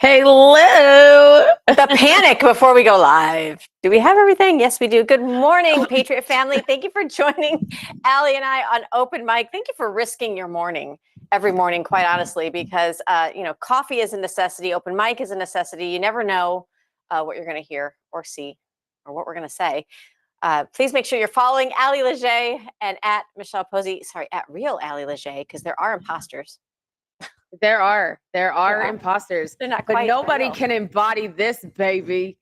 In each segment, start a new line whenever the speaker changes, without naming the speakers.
Hello.
The panic before we go live. Do we have everything? Yes, we do. Good morning, Patriot family. Thank you for joining Allie and I on Open Mic. Thank you for risking your morning every morning, quite honestly, because, coffee is a necessity. Open Mic is a necessity. You never know what you're going to hear or see or what we're going to say. Please make sure you're following Allie Leger and at Michelle Posey, at real Allie Leger, because there are imposters.
There are imposters.
They're not
but
quite
nobody
real.
can embody this, baby.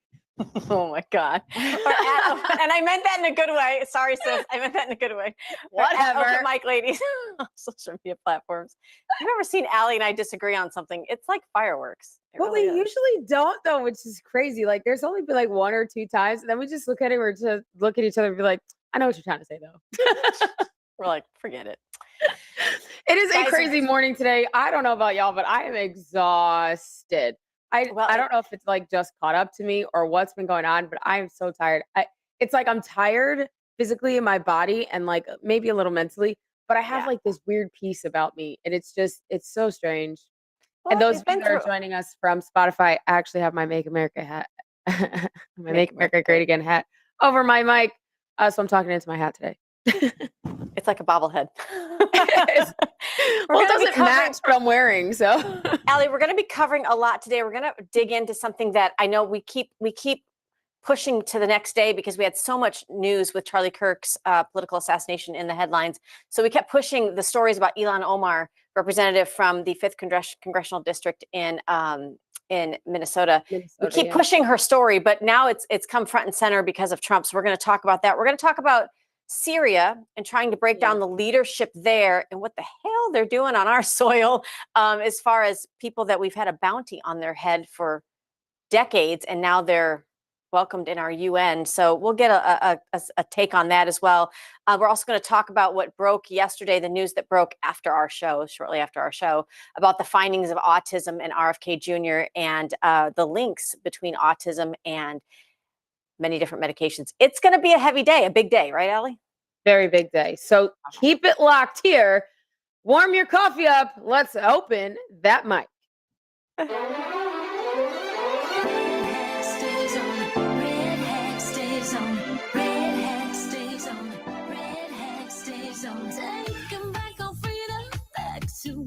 Oh my God. And I meant that in a good way. Sorry, sis. I meant that in a good way.
Whatever.
Open Mic ladies on social media platforms. If you've ever seen Allie and I disagree on something, it's like fireworks.
But we usually don't, though, which is crazy. Like, there's only been like one or two times, and then we just look at it, or just look at each other and be like, I know what you're trying to say, though.
We're like, forget it.
It is a crazy morning today. I don't know about y'all, but I am exhausted. I don't know if it's like just caught up to me or what's been going on, but I am so tired. It's like I'm tired physically in my body and like maybe a little mentally, but I have like this weird peace about me, and it's so strange.
Well,
and those of you that are joining us from Spotify, I actually have my Make America hat, my Make America Great Again hat over my mic, so I'm talking into my hat today.
It's like a bobblehead.
Well, it doesn't match what I'm wearing, so.
Allie, we're going to be covering a lot today. We're going to dig into something that I know we keep pushing to the next day because we had so much news with Charlie Kirk's political assassination in the headlines. So we kept pushing the stories about Ilhan Omar, representative from the 5th Congressional District in Minnesota. We keep pushing her story, but now it's come front and center because of Trump. So we're going to talk about that. We're going to talk about Syria and trying to break down the leadership there and what the hell they're doing on our soil, as far as people that we've had a bounty on their head for decades, and now they're welcomed in our UN. So we'll get a take on that as well. We're also going to talk about what broke yesterday, the news that broke after our show, shortly after our show, about the findings of autism in RFK Jr. and the links between autism and many different medications. It's going to be a heavy day, a big day, right, Allie?
Very big day. So keep it locked here. Warm your coffee up. Let's open that mic.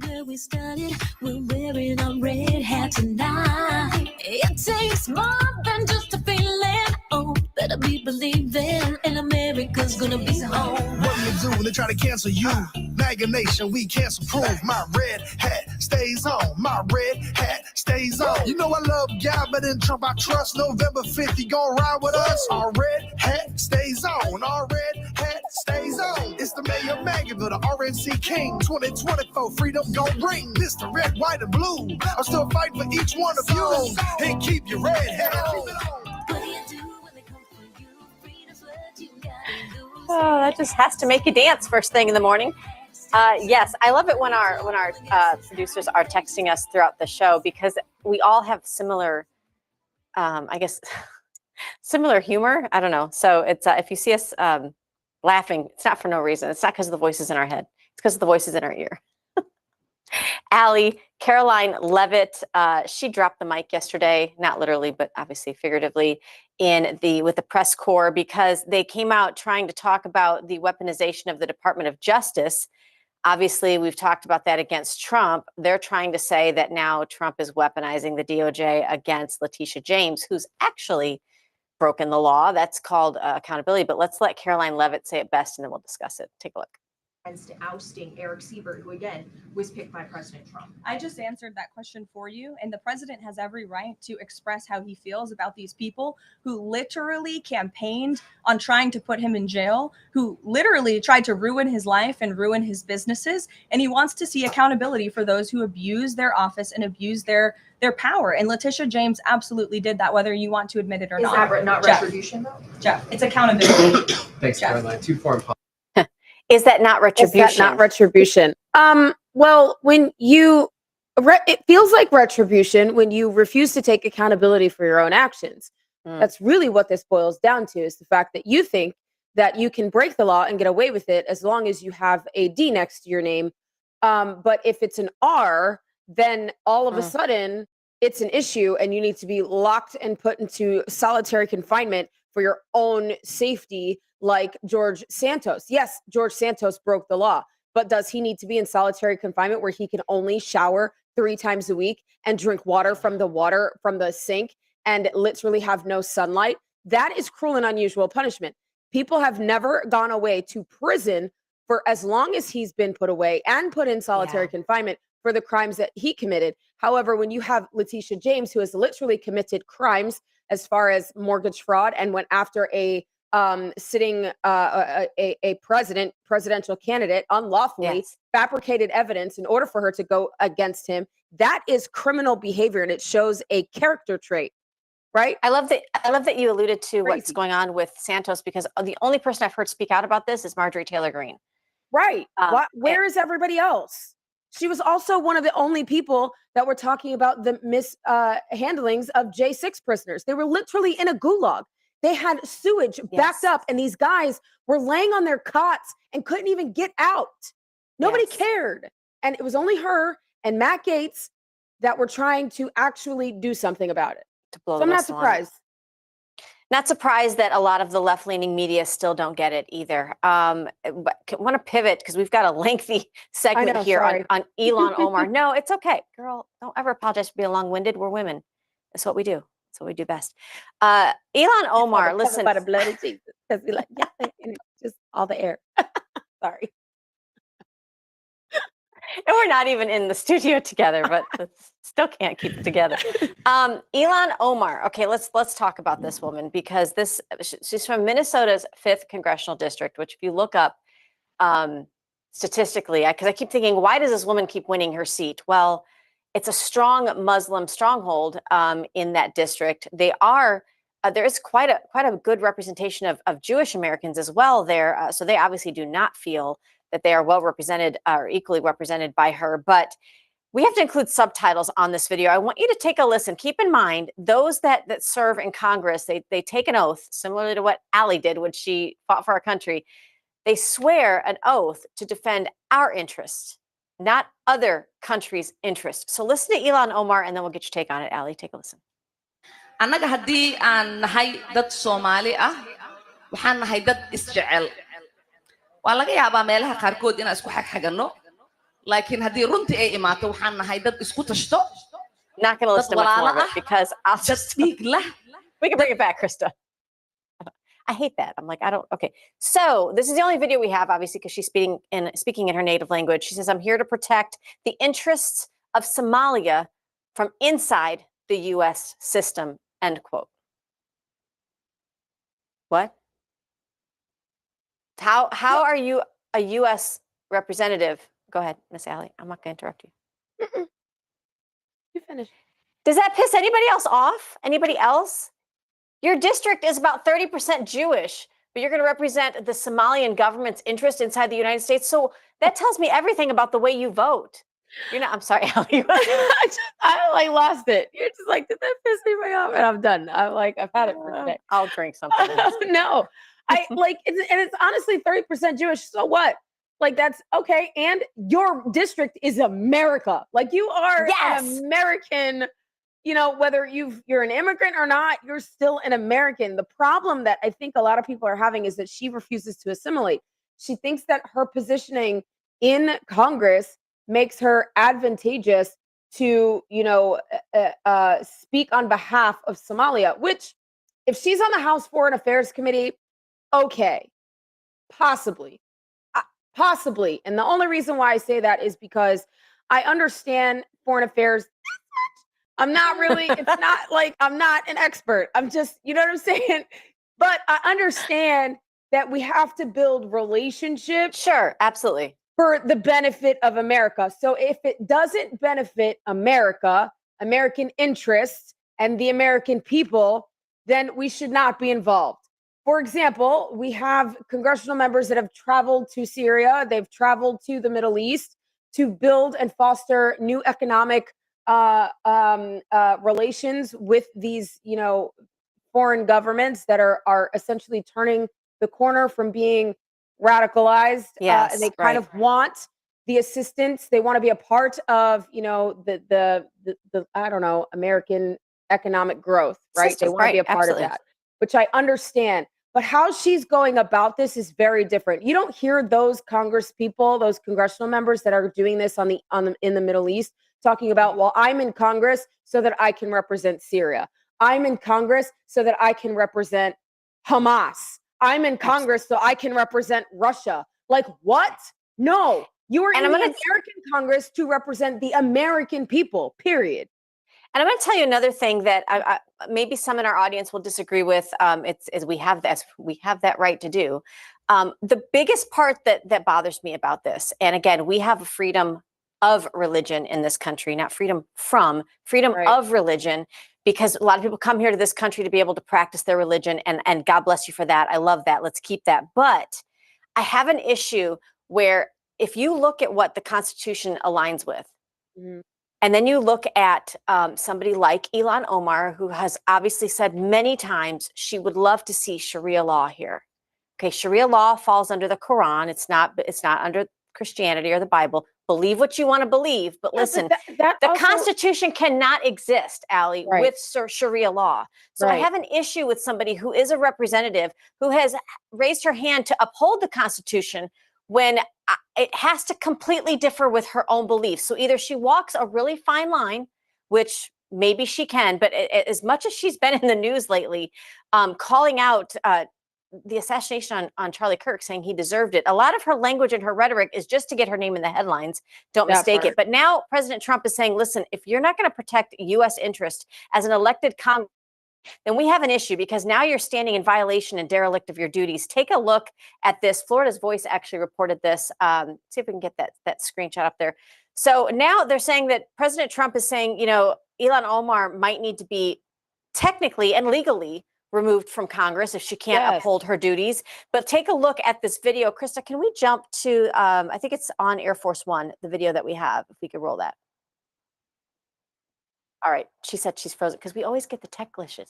Where we started, we're wearing our red hat tonight. It takes more than just a feeling. Oh, better be believing, and America's gonna be home.
What you do when they try to cancel you? MAGA Nation, we cancel proof. My red hat stays on. My red hat stays on. You know I love God, but in Trump I trust. November 5th, you gon' ride with us. Our red hat stays on. Our red hat stays on. It's the mayor of MAGAville, the RNC King. 2024, freedom gon' ring. Mr. Red, White, and Blue. I'm still fighting for each one of you. And keep your red hat on.
Oh, that just has to make you dance first thing in the morning. Yes, I love it when our producers are texting us throughout the show, because we all have similar, similar humor. I don't know. So it's if you see us laughing, it's not for no reason. It's not because of the voices in our head. It's because of the voices in our ear. Allie, Caroline Leavitt, she dropped the mic yesterday, not literally, but obviously figuratively, with the press corps, because they came out trying to talk about the weaponization of the Department of Justice. Obviously, we've talked about that against Trump. They're trying to say that now Trump is weaponizing the DOJ against Letitia James, who's actually broken the law. That's called accountability. But let's let Caroline Leavitt say it best, and then we'll discuss it. Take a look.
To ousting Eric Siebert, who again was picked by President Trump.
I just answered that question for you, and the president has every right to express how he feels about these people who literally campaigned on trying to put him in jail, who literally tried to ruin his life and ruin his businesses, and he wants to see accountability for those who abuse their office and abuse their power. And Letitia James absolutely did that, whether you want to admit it or not.
Is that not retribution, though?
Jeff, it's accountability.
Thanks, Caroline. Two foreign policy.
Is that not retribution?
Is that not retribution? Well, when it feels like retribution when you refuse to take accountability for your own actions. That's really what this boils down to, is the fact that you think that you can break the law and get away with it as long as you have a D next to your name. But if it's an R, then all of a sudden it's an issue and you need to be locked and put into solitary confinement for your own safety, like George Santos. Yes, George Santos broke the law, but does he need to be in solitary confinement where he can only shower 3 times a week and drink water from the sink and literally have no sunlight? That is cruel and unusual punishment. People have never gone away to prison for as long as he's been put away and put in solitary confinement for the crimes that he committed. However, when you have Letitia James, who has literally committed crimes as far as mortgage fraud and went after a presidential candidate unlawfully, fabricated evidence in order for her to go against him, that is criminal behavior, and it shows a character trait, right?
I love that you alluded to what's going on with Santos, because the only person I've heard speak out about this is Marjorie Taylor Greene.
Right. Where is everybody else? She was also one of the only people that were talking about the mishandlings of J6 prisoners. They were literally in a gulag. They had sewage backed up, and these guys were laying on their cots and couldn't even get out. Nobody cared. And it was only her and Matt Gaetz that were trying to actually do something about it. So I'm not surprised.
Not surprised that a lot of the left-leaning media still don't get it either. But I want to pivot because we've got a lengthy segment here on Ilhan Omar. No, it's okay, girl. Don't ever apologize for being long-winded. We're women. That's what we do. That's what we do best. Ilhan Omar, listen.
By the blood of Jesus, because we like, and just all the air. Sorry.
And we're not even in the studio together, but still can't keep it together. Ilhan Omar. Okay, let's talk about this woman, because she's from Minnesota's 5th congressional district, which if you look up statistically, because I keep thinking, why does this woman keep winning her seat? Well, it's a strong Muslim stronghold in that district. There is quite a good representation of Jewish Americans as well there. So they obviously do not feel that they are well represented or equally represented by her. But we have to include subtitles on this video. I want you to take a listen. Keep in mind, those that serve in Congress, they take an oath, similarly to what Allie did when she fought for our country. They swear an oath to defend our interests, not other countries' interests. So listen to Ilhan Omar, and then we'll get your take on it. Allie, take a listen.
annaga haddii aan nahay dad Soomaali ah waxaan nahay dad isjecel waa laga yaabaa meelaha qaarkood inaan isku xagxaganno laakiin haddii runtii ay imaato waxaan nahay dad isku tashto.
Not going to listen to much more of it because I'll just we can bring it back, Krista. I hate that. I'm like, I don't. Okay. So this is the only video we have, obviously, because she's speaking in her native language. She says, I'm here to protect the interests of Somalia from inside the U.S. system, end quote. What? How are you a U.S. representative? Go ahead, Miss Allie. I'm not going to interrupt you.
You finish.
Does that piss anybody else off? Anybody else? Your district is about 30% Jewish, but you're going to represent the Somalian government's interest inside the United States. So that tells me everything about the way you vote. You're not. I'm sorry, Allie.
I lost it. You're just like, did that piss me off? And I'm done. I've had it for today.
I'll drink something.
No, it's honestly 30% Jewish. So what? Like, that's okay. And your district is America. Like, you are an American, whether you're an immigrant or not, you're still an American. The problem that I think a lot of people are having is that she refuses to assimilate. She thinks that her positioning in Congress makes her advantageous to, speak on behalf of Somalia, which if she's on the House Foreign Affairs Committee, okay, possibly. And the only reason why I say that is because I understand foreign affairs. I'm not really, it's not like I'm not an expert. I'm just, you know what I'm saying? But I understand that we have to build relationships.
Sure, absolutely.
For the benefit of America. So if it doesn't benefit America, American interests, and the American people, then we should not be involved. For example, we have congressional members that have traveled to Syria. They've traveled to the Middle East to build and foster new economic relations with these, foreign governments that are essentially turning the corner from being radicalized. And they kind of want the assistance. They want to be a part of, you know, the I don't know, American economic growth, right?
System,
They want to be
right,
a part
absolutely.
of that, which I understand. But how she's going about this is very different. You don't hear those Congress people, those congressional members that are doing this in the Middle East talking about, well, I'm in Congress so that I can represent Syria. I'm in Congress so that I can represent Hamas. I'm in Congress so I can represent Russia. Like, what? No, you are in the American Congress to represent the American people, period.
And I'm going to tell you another thing that maybe some in our audience will disagree with. We have that right to do. The biggest part that bothers me about this, and again, we have a freedom of religion in this country, not freedom from, freedom of religion, because a lot of people come here to this country to be able to practice their religion, and God bless you for that. I love that. Let's keep that. But I have an issue where if you look at what the Constitution aligns with, and then you look at somebody like Ilhan Omar, who has obviously said many times she would love to see Sharia law here. Okay, Sharia law falls under the Quran. It's not under Christianity or the Bible. Believe what you want to believe, but listen, the Constitution cannot exist, Allie, with Sharia law. So I have an issue with somebody who is a representative who has raised her hand to uphold the Constitution when it has to completely differ with her own beliefs. So either she walks a really fine line, which maybe she can, but as much as she's been in the news lately, calling out the assassination on Charlie Kirk, saying he deserved it. A lot of her language and her rhetoric is just to get her name in the headlines. Don't mistake it. But now President Trump is saying, listen, if you're not going to protect U.S. interest as an elected Congress, then we have an issue, because now you're standing in violation and derelict of your duties. Take a look at this. Florida's Voice actually reported this. See if we can get that screenshot up there. So now they're saying that President Trump is saying, you know, Ilhan Omar might need to be technically and legally removed from Congress if she can't uphold her duties. But take a look at this video. Krista, can we jump to, I think it's on Air Force One, the video that we have, if we could roll that. All right. She said she's frozen because we always get the tech glitches.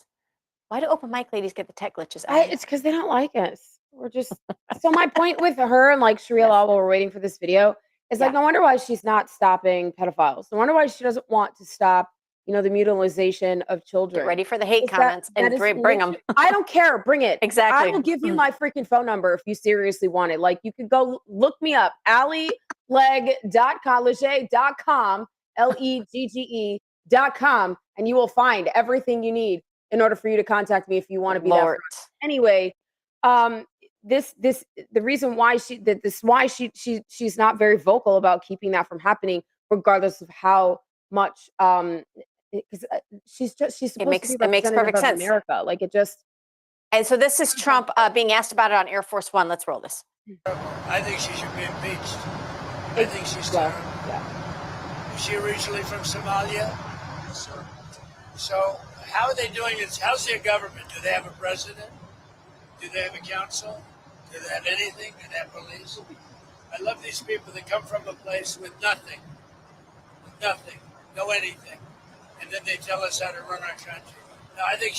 Why do open mic ladies get the tech glitches?
It's because they don't like us. We're just so my point with her and like Sharia law while we're waiting for this video is like, no wonder why she's not stopping pedophiles. No wonder why she doesn't want to stop, you know, the mutilization of children.
Get ready for the hate comments and bring them.
I don't care. Bring it.
Exactly.
I will give you my freaking phone number if you seriously want it. Like, you could go look me up, AllieLegge.com, Legge.com, LEGGE.com, and you will find everything you need in order for you to contact me if you want to be that. Anyway, the reason why she's not very vocal about keeping that from happening, regardless of how much because she's supposed to be
it makes perfect sense.
America, like it just.
And so this is Trump being asked about it on Air Force One. Let's roll this.
I think she should be impeached. I think she's terrible. Is she originally from Somalia? So how are they doing it? How's their government? Do they have a president? Do they have a council? Do they have anything? Do they have police? I love these people that come from a place with nothing, no anything, and then they tell us how to run our country. No, I think if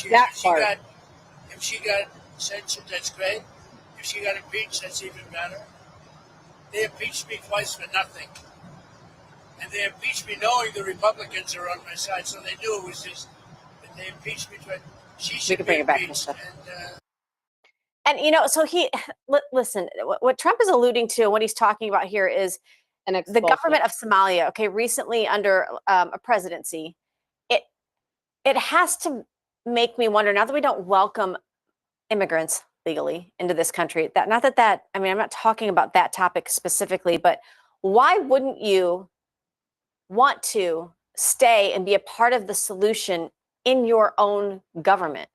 she got censured, that's great. If she got impeached, that's even better. They impeached me twice for nothing. And they impeached me knowing the Republicans are on my side, so they knew it was just that they impeached me twice. She should be impeached.
And you know, so listen, what Trump is alluding to, what he's talking about here is the government of Somalia. Okay, recently under a presidency, it has to make me wonder, now that we don't welcome immigrants legally into this country, I mean, I'm not talking about that topic specifically, but why wouldn't you want to stay and be a part of the solution in your own government?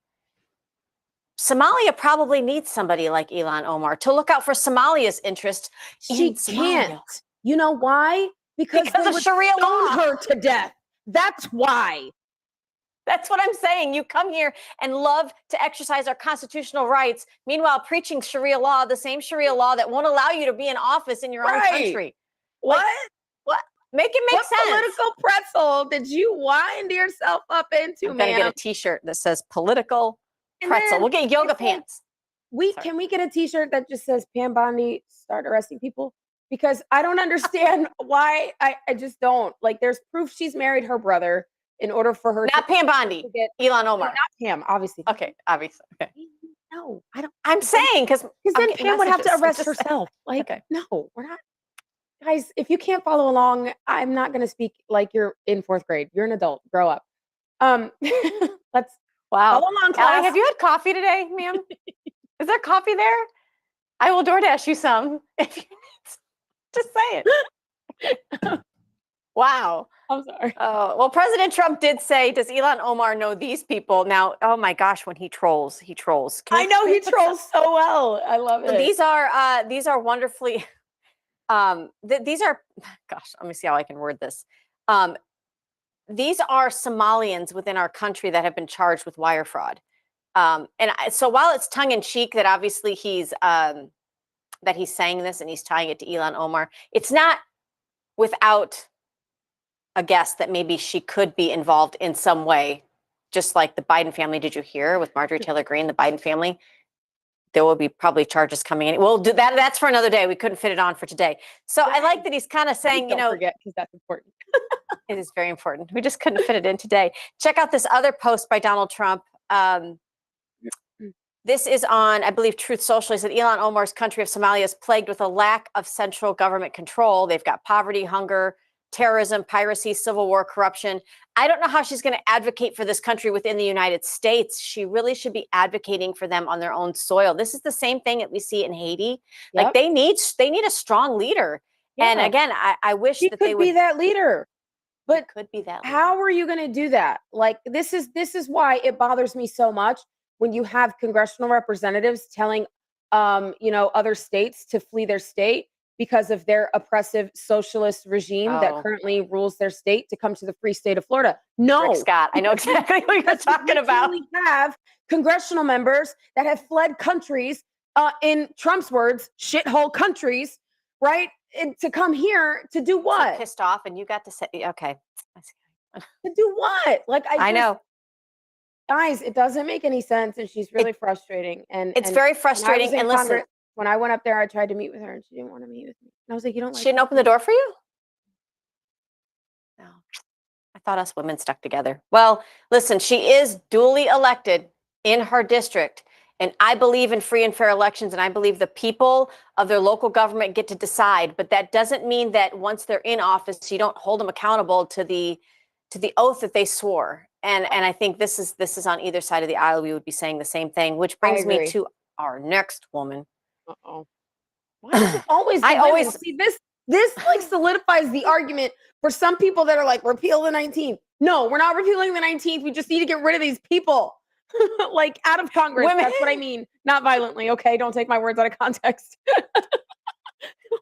Somalia probably needs somebody like Ilhan Omar to look out for Somalia's interest.
She can't. You know why? Because
of Sharia law.
Her to death. That's why.
That's what I'm saying. You come here and love to exercise our constitutional rights. Meanwhile, preaching Sharia law, the same Sharia law that won't allow you to be in office in your own country.
What?
What? Make it make sense.
What political pretzel did you wind yourself up into,
I'm gonna get a T-shirt that says political pretzel. We'll get yoga pants.
Can we get a T-shirt that just says Pam Bondi start arresting people? because I don't understand why. I just don't. Like, there's proof she's married her brother in order for her
Not Pam Bondi, Ilhan Omar.
Not Pam, obviously.
Okay, obviously. Okay.
No, I don't.
I'm saying because
then Pam would have to arrest herself. Like, no, we're not. Guys, if you can't follow along, I'm not going to speak like you're in 4th grade. You're an adult. Grow up. Let's follow along, class.
Allie, have you had coffee today, ma'am? Is there coffee there? I will DoorDash you some if you need. Just say it. Wow.
I'm sorry.
Well, President Trump did say, does Ilhan Omar know these people? Now, oh my gosh, when he trolls.
I know he trolls so well. I love it.
These are wonderfully, these are, gosh, let me see how I can word this. These are Somalians within our country that have been charged with wire fraud. So while it's tongue in cheek that obviously he's saying this and he's tying it to Ilhan Omar, it's not without a guess that maybe she could be involved in some way, just like the Biden family. Did you hear with Marjorie Taylor Greene, the Biden family? There will be probably charges coming in. We'll do that. That's for another day. We couldn't fit it on for today. So I like that he's kind of saying,
don't forget, because that's important.
It is very important. We just couldn't fit it in today. Check out this other post by Donald Trump. This is on, I believe, Truth Social. He said Ilhan Omar's country of Somalia is plagued with a lack of central government control. They've got poverty, hunger, terrorism, piracy, civil war, corruption. I don't know how she's going to advocate for this country within the United States. She really should be advocating for them on their own soil. This is the same thing that we see in Haiti.
Yep.
Like they need a strong leader. Yeah. And again, I wish that they would
be that leader. But
could be that leader.
How are you going to do that? Like this is why it bothers me so much when you have congressional representatives telling other states to flee their state because of their oppressive socialist regime that currently rules their state, to come to the free state of Florida. No.
Rick Scott, I know exactly what you're talking about.
We have congressional members that have fled countries, in Trump's words, shithole countries, right? And to come here to do what?
So pissed off, and you got to say, okay.
To do what? Like
I know.
Guys, it doesn't make any sense, and she's really frustrating. And
it's very frustrating. And listen,
when I went up there, I tried to meet with her, and she didn't want to meet with me. And I was like, "You don't like?"
She didn't open the door for you? No, I thought us women stuck together. Well, listen, she is duly elected in her district, and I believe in free and fair elections, and I believe the people of their local government get to decide. But that doesn't mean that once they're in office, you don't hold them accountable to the oath that they swore. And I think this is on either side of the aisle. We would be saying the same thing, which brings me to our next woman.
Uh-oh. Why is it always? I always see this like solidifies the argument for some people that are like, repeal the 19th. No, we're not repealing the 19th. We just need to get rid of these people, like out of Congress. Women. That's what I mean. Not violently. Okay, don't take my words out of context.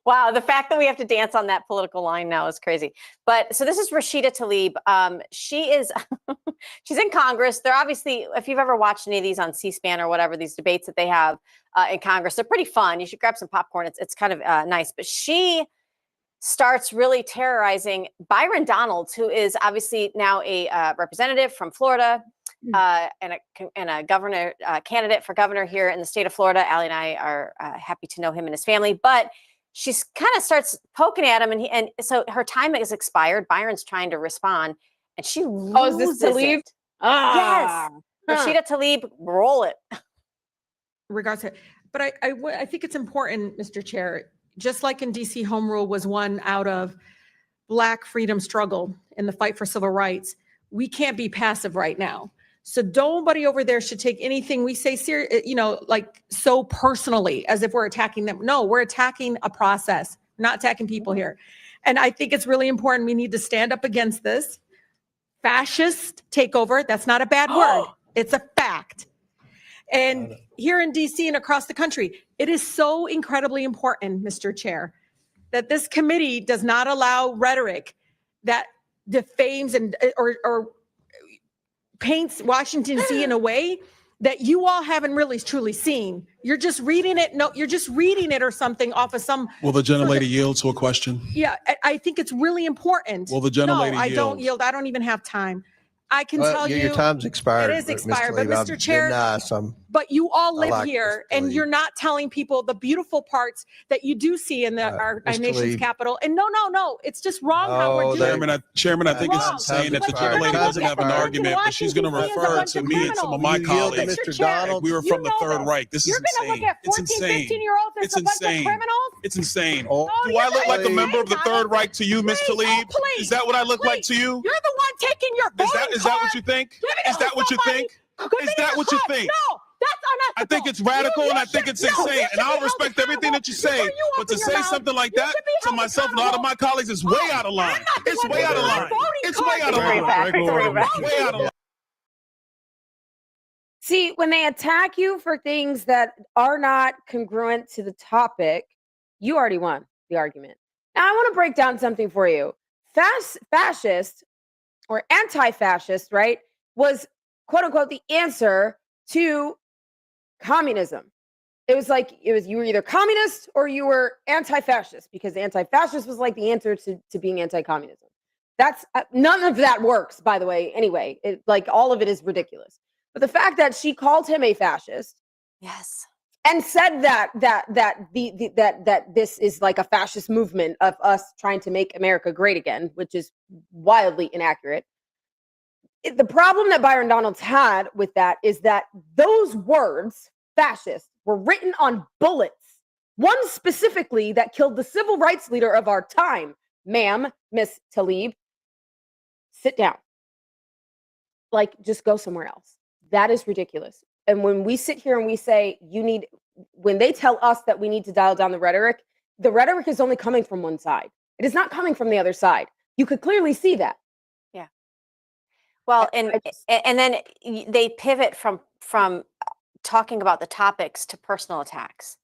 Wow, the fact that we have to dance on that political line now is crazy. But so this is Rashida Tlaib. She is, she's in Congress. They're obviously, if you've ever watched any of these on C-SPAN or whatever, these debates that they have in Congress, they're pretty fun. You should grab some popcorn. It's kind of nice. But she starts really terrorizing Byron Donalds, who is obviously now a representative from Florida and a governor candidate for governor here in the state of Florida. Allie and I are happy to know him and his family. But she kind of starts poking at him, and so her time is expired. Byron's trying to respond, and she loses
Tlaib?
it. Yes, Rashida Tlaib, roll it.
Regards to, but I think it's important, Mr. Chair. Just like in DC, home rule was won out of Black freedom struggle in the fight for civil rights. We can't be passive right now. So nobody over there should take anything we say like so personally as if we're attacking them. No, we're attacking a process, not attacking people here. And I think it's really important. We need to stand up against this fascist takeover. That's not a bad word. It's a fact. And here in DC and across the country, it is so incredibly important, Mr. Chair, that this committee does not allow rhetoric that defames and or paints Washington D.C. in a way that you all haven't really truly seen. You're just reading it. No, you're just reading it or something off of some.
Will the gentlelady yield to a question?
Yeah, I think it's really important.
Will the gentlelady yield?
I don't yield. I don't even have time. I can tell
your
you
time's expired.
it is expired, but
Tlaib,
Mr. Chair, but you all live
like
here,
Mr.
and
Tlaib.
you're not telling people the beautiful parts that you do see in our
Mr.
nation's
Tlaib.
capital. And no, it's just wrong how we're
No,
doing
that-
it.
Chairman, I think it's
Wrong.
insane that the
But you're
gentlelady
gonna
doesn't
look
have
at
an
the kids in
argument, but she's going to
Washington, D.C. as a
refer
bunch
to
of
me and some of
criminals.
my
You yield to
colleagues.
Mr.
Chair,
Donald.
We were
you
from the
know
Third
this.
Reich. This is
You're going to
insane.
look at
It's
14,
insane.
15-year-olds as
It's
a bunch of
insane.
criminals?
It's insane.
Oh,
Do I look like a
please.
member of the Third Reich to you, Ms.
Please,
Tlaib?
please,
Is that what I look like to you?
You're the one taking your voting
Is that what
card,
you think?
giving it
Is
to
that what you
somebody,
think?
giving
Is
it
that
a
what you
hug.
think?
No, that's unethical.
I think it's radical and I think it's insane. And I'll respect everything that you say. But to say something like that to myself and a lot of my colleagues is way out of line. It's way out of line. It's way out of line. Way out of line.
See, when they attack you for things that are not congruent to the topic, you already won the argument. Now, I want to break down something for you. Fascist or anti-fascist, right, was quote unquote the answer to communism. It was you were either communist or you were anti-fascist, because anti-fascist was like the answer to being anti-communism. That's none of that works, by the way. Anyway, all of it is ridiculous. But the fact that she called him a fascist,
Yes,
and said that this is like a fascist movement of us trying to make America great again, which is wildly inaccurate. The problem that Byron Donalds had with that is that those words, fascist, were written on bullets. One specifically that killed the civil rights leader of our time. Ma'am, Miss Tlaib, sit down. Just go somewhere else. That is ridiculous. And when we sit here and we say when they tell us that we need to dial down the rhetoric is only coming from one side. It is not coming from the other side. You could clearly see that.
yeah. Well, and then they pivot from talking about the topics to personal attacks.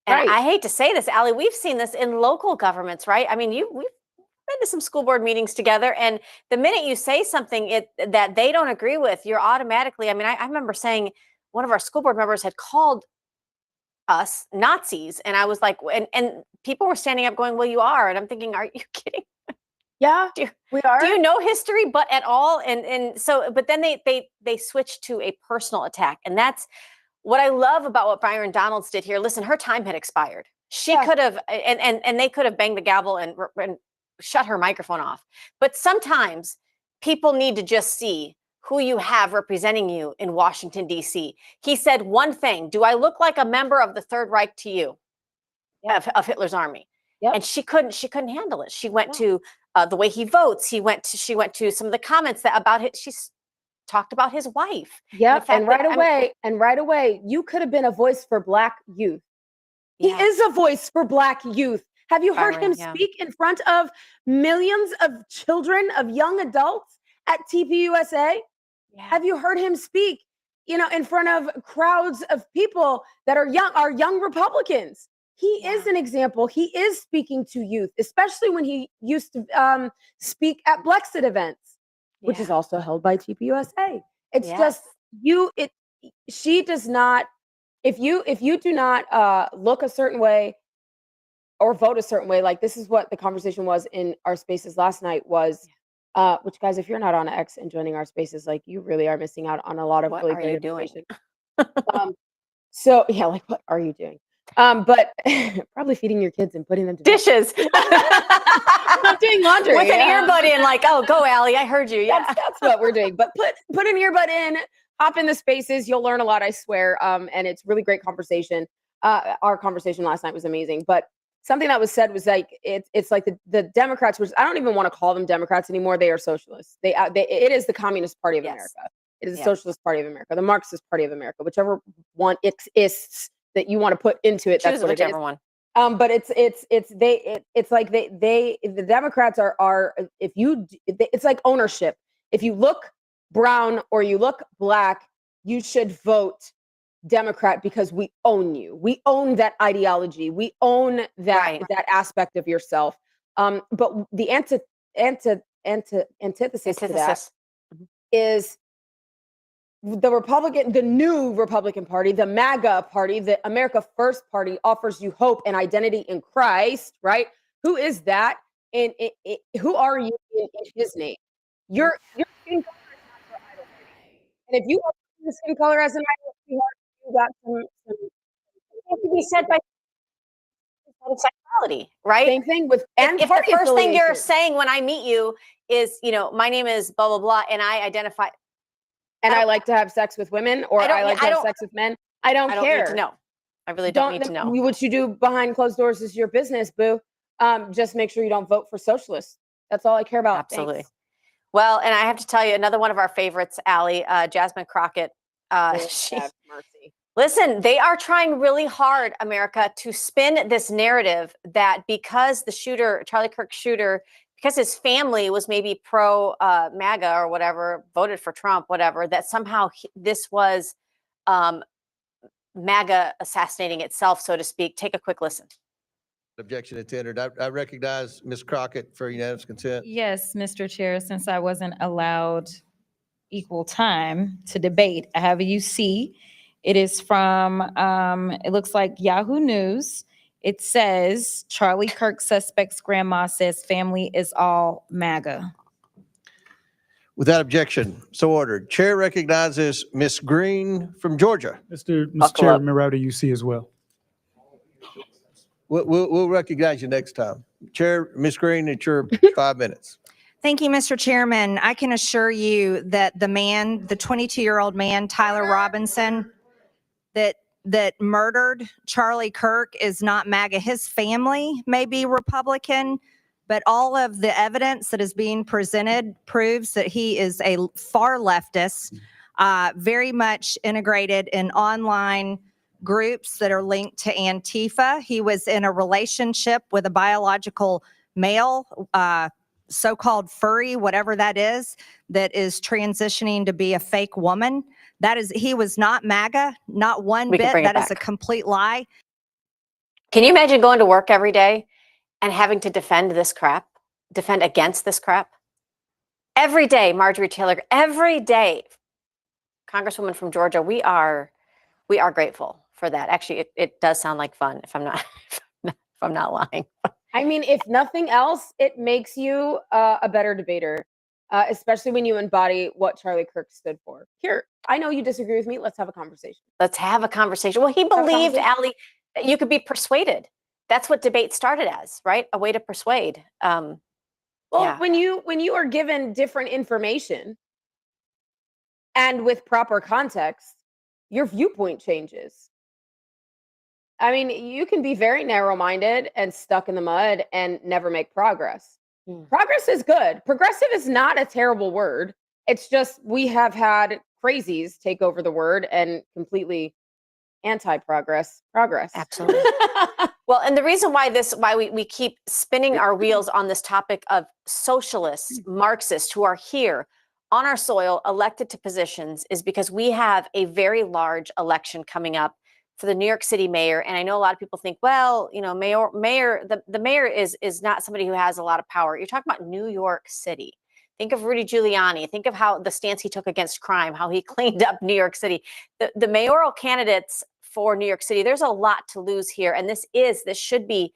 And
Right.
I hate to say this, Allie, we've seen this in local governments, right? I mean, we've been to some school board meetings together, and the minute you say something that they don't agree with, you're automatically, I mean, I remember saying one of our school board members had called us Nazis, and I was like, and people were standing up going, well, you are. And I'm thinking, are you kidding?
Yeah, we are.
Do you know history but at all? And so, but then they switched to a personal attack. And that's what I love about what Byron Donalds did here. Listen, her time had expired. She could have, and they could have banged the gavel and shut her microphone off. But sometimes people need to just see who you have representing you in Washington, D.C. He said one thing: do I look like a member of the Third Reich to you, of Hitler's army?
Yep.
And she couldn't handle it. She went to the way he votes. She went to some of the comments she's talked about his wife.
Yep. And right away, you could have been a voice for Black youth. He is a voice for Black youth. Have you heard him speak in front of millions of children, of young adults at TPUSA?
Yeah.
Have you heard him speak, in front of crowds of people that are young Republicans? He is an example. He is speaking to youth, especially when he used to speak at Blexit events, which is also held by TPUSA. It's just she does not, if you do not look a certain way or vote a certain way, like this is what the conversation was in our spaces last night was, which guys, if you're not on X and joining our spaces, like you really are missing out on a lot of really great information. So yeah, like what are you doing? But probably feeding your kids and putting them to
dishes.
I'm doing laundry
with an earbud in, like, oh, go, Allie, I heard you. Yeah,
that's what we're doing. But put an earbud in, hop in the spaces. You'll learn a lot, I swear. And it's really great conversation. Our conversation last night was amazing. But something that was said was like it's like the Democrats, which I don't even want to call them Democrats anymore. They are socialists. It is the Communist Party of America. It is the Socialist Party of America, the Marxist Party of America, whichever one exists that you want to put into it. That's what
whichever
it is.
One.
But it's like the Democrats are it's like ownership. If you look brown or you look Black, you should vote Democrat because we own you. We own that ideology. We own that aspect of yourself. But the antithesis to that is the new Republican Party, the MAGA Party, the America First Party offers you hope and identity in Christ, right? Who is that? And who are you in His name? Your And if you have the skin color as an idol, you got some
It could be said by sexuality, right?
same thing with and
if
party
the first thing you're
affiliation.
saying when I meet you is, my name is blah blah blah, and I identify,
and I like to have sex with women, or I like to have sex with men. I don't care.
I don't need to know. I really don't need to know.
What you do behind closed doors is your business, boo. Just make sure you don't vote for socialists. That's all I care about.
Absolutely.
Thanks.
Well, and I have to tell you, another one of our favorites, Allie, Jasmine Crockett.
Mercy.
Listen, they are trying really hard, America, to spin this narrative that because the shooter, Charlie Kirk shooter, because his family was maybe pro MAGA or whatever, voted for Trump, whatever, that somehow this was MAGA assassinating itself, so to speak. Take a quick listen.
Objection attended. I recognize Ms. Crockett for unanimous consent.
Yes, Mr. Chair, since I wasn't allowed equal time to debate, I have a UC. It is from, it looks like Yahoo News. It says, Charlie Kirk suspect's grandma says family is all MAGA.
Without objection, so ordered. Chair recognizes Ms. Green from Georgia.
Mr. Chair, Miranda, UC as well.
We'll recognize you next time. Chair, Ms. Green, it's your 5 minutes.
Thank you, Mr. Chairman. I can assure you that the 22-year-old man, Tyler Robinson, that murdered Charlie Kirk is not MAGA. His family may be Republican, but all of the evidence that is being presented proves that he is a far leftist, very much integrated in online groups that are linked to Antifa. He was in a relationship with a biological male, so-called furry, whatever that is transitioning to be a fake woman. He was not MAGA, not one bit. That is a complete lie.
Can you imagine going to work every day and having to defend against this crap? Every day, Marjorie Taylor, every day. Congresswoman from Georgia, we are grateful for that. Actually, it does sound like fun if I'm not lying.
I mean, if nothing else, it makes you a better debater, especially when you embody what Charlie Kirk stood for. Here, I know you disagree with me. Let's have a conversation.
Let's have a conversation. Well, he believed, Allie, that you could be persuaded. That's what debate started as, right? A way to persuade.
When you are given different information and with proper context, your viewpoint changes. I mean, you can be very narrow-minded and stuck in the mud and never make progress. Progress is good. Progressive is not a terrible word. It's just we have had crazies take over the word and completely anti-progress.
Absolutely. Well, and the reason why we keep spinning our wheels on this topic of socialists, Marxists who are here on our soil, elected to positions, is because we have a very large election coming up for the New York City mayor. And I know a lot of people think, well, the mayor is not somebody who has a lot of power. You're talking about New York City. Think of Rudy Giuliani. Think of how the stance he took against crime, how he cleaned up New York City. The mayoral candidates for New York City, there's a lot to lose here. And this should be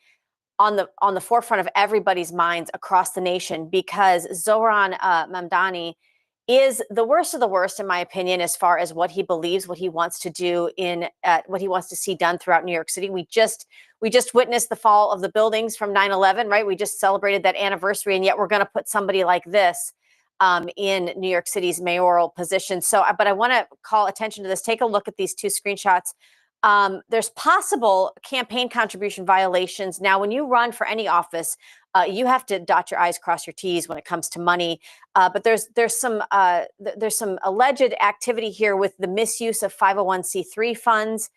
on the forefront of everybody's minds across the nation, because Zohran Mamdani is the worst of the worst, in my opinion, as far as what he believes, what he wants to do what he wants to see done throughout New York City. We just witnessed the fall of the buildings from 9/11, right? We just celebrated that anniversary, and yet we're going to put somebody like this in New York City's mayoral position. But I want to call attention to this. Take a look at these two screenshots. There's possible campaign contribution violations. Now, when you run for any office, you have to dot your I's, cross your T's when it comes to money. But there's some alleged activity here with the misuse of 501c3 funds,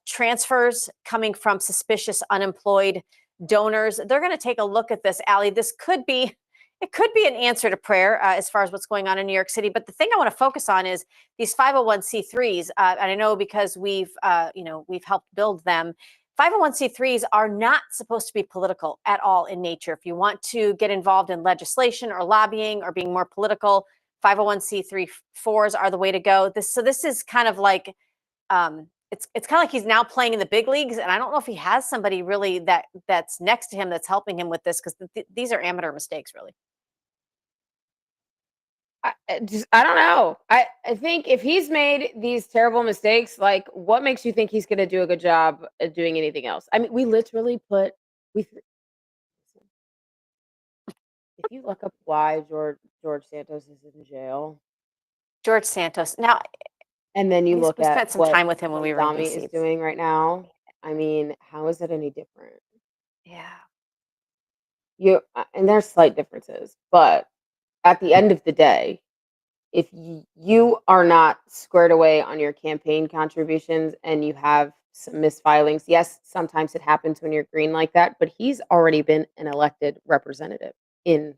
transfers coming from suspicious unemployed donors. They're going to take a look at this, Allie. It could be an answer to prayer as far as what's going on in New York City. But the thing I want to focus on is these 501c3s. And I know because we've helped build them. 501c3s are not supposed to be political at all in nature. If you want to get involved in legislation or lobbying or being more political, 501c3-4s are the way to go. This is kind of like it's kind of like he's now playing in the big leagues, and I don't know if he has somebody really that's next to him that's helping him with this, because these are amateur mistakes, really.
I don't know. I think if he's made these terrible mistakes, like, what makes you think he's going to do a good job at doing anything else? I mean, we literally if you look up why George Santos is in jail,
George Santos. Now,
and then you look
we
at
spent some
what
time with him when we were in
Dami
DC.
is doing right now. I mean, how is it any different?
Yeah.
And there's slight differences, but at the end of the day, if you are not squared away on your campaign contributions and you have some misfilings, yes, sometimes it happens when you're green like that, but he's already been an elected representative in